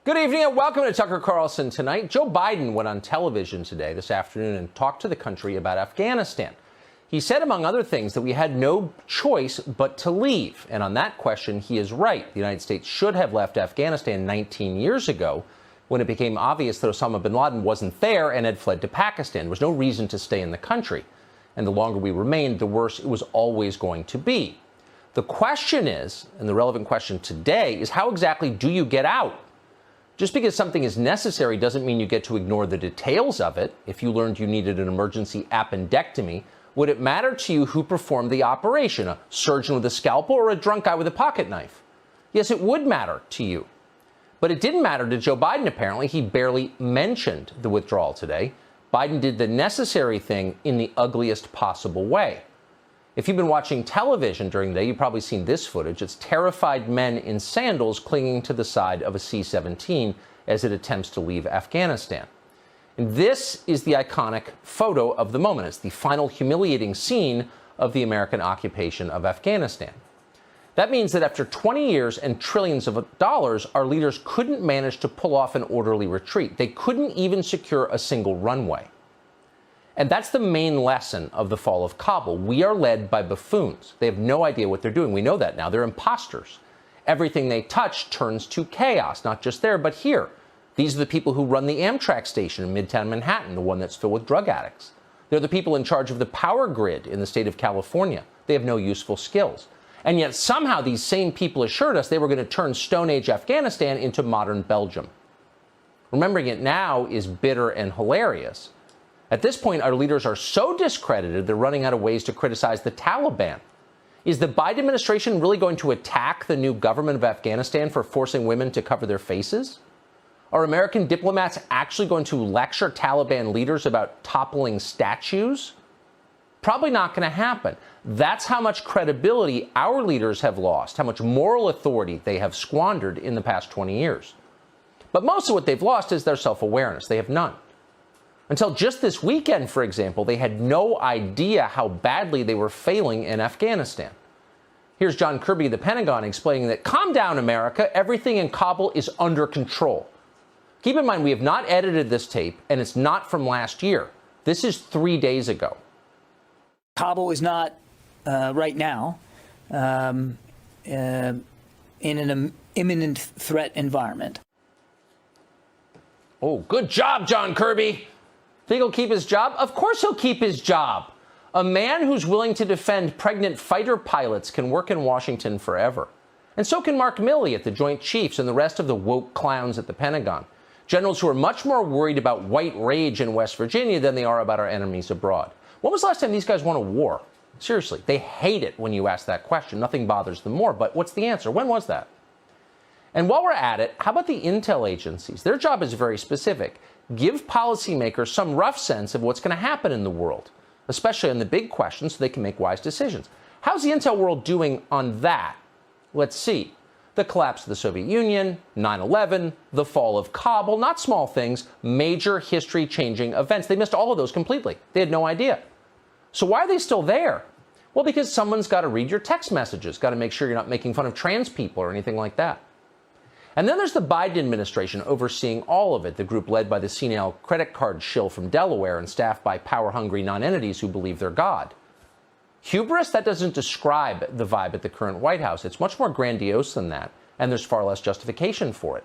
Good evening and welcome to Tucker Carlson Tonight. Joe Biden went on television this afternoon, and talked to the country about Afghanistan. He said, among other things, that we had no choice but to leave. And on that question, he is right. The United States should have left Afghanistan 19 years ago when it became obvious that Osama bin Laden wasn't there and had fled to Pakistan. There was no reason to stay in the country. And the longer we remained, the worse it was always going to be. The question is, and the relevant question today, is how exactly do you get out? Just because something is necessary doesn't mean you get to ignore the details of it. If you learned you needed an emergency appendectomy, would it matter to you who performed the operation, a surgeon with a scalpel or a drunk guy with a pocket knife? Yes, it would matter to you. But it didn't matter to Joe Biden, apparently. He barely mentioned the withdrawal today. Biden did the necessary thing in the ugliest possible way. If you've been watching television during the day, you've probably seen this footage. It's terrified men in sandals clinging to the side of a C-17 as it attempts to leave Afghanistan. And this is the iconic photo of the moment. It's the final humiliating scene of the American occupation of Afghanistan. That means that after 20 years and trillions of dollars, our leaders couldn't manage to pull off an orderly retreat. They couldn't even secure a single runway. And that's the main lesson of the fall of Kabul. We are led by buffoons. They have no idea what they're doing. We know that now. They're imposters. Everything they touch turns to chaos, not just there, but here. These are the people who run the Amtrak station in Midtown Manhattan, the one that's filled with drug addicts. They're the people in charge of the power grid in the state of California. They have no useful skills. And yet somehow these same people assured us they were going to turn Stone Age Afghanistan into modern Belgium. Remembering it now is bitter and hilarious. At this point, our leaders are so discredited, they're running out of ways to criticize the Taliban. Is the Biden administration really going to attack the new government of Afghanistan for forcing women to cover their faces? Are American diplomats actually going to lecture Taliban leaders about toppling statues? Probably not going to happen. That's how much credibility our leaders have lost, how much moral authority they have squandered in the past 20 years. But most of what they've lost is their self-awareness. They have none. Until just this weekend, for example, they had no idea how badly they were failing in Afghanistan. Here's John Kirby of the Pentagon explaining that, calm down, America, everything in Kabul is under control. Keep in mind, we have not edited this tape, and it's not from last year. This is 3 days ago. Kabul is not, right now, in an imminent threat environment. Oh, good job, John Kirby. Think he'll keep his job? Of course he'll keep his job. A man who's willing to defend pregnant fighter pilots can work in Washington forever. And so can Mark Milley at the Joint Chiefs and the rest of the woke clowns at the Pentagon. Generals who are much more worried about white rage in West Virginia than they are about our enemies abroad. When was the last time these guys won a war? Seriously, they hate it when you ask that question. Nothing bothers them more. But what's the answer? When was that? And while we're at it, how about the intel agencies? Their job is very specific. Give policymakers some rough sense of what's going to happen in the world, especially on the big questions, so they can make wise decisions. How's the intel world doing on that? Let's see. The collapse of the Soviet Union, 9/11, the fall of Kabul, not small things, major history-changing events. They missed all of those completely. They had no idea. So why are they still there? Well, because someone's got to read your text messages, got to make sure you're not making fun of trans people or anything like that. And then there's the Biden administration overseeing all of it, the group led by the senile credit card shill from Delaware and staffed by power-hungry nonentities who believe they're God. Hubris? That doesn't describe the vibe at the current White House. It's much more grandiose than that, and there's far less justification for it.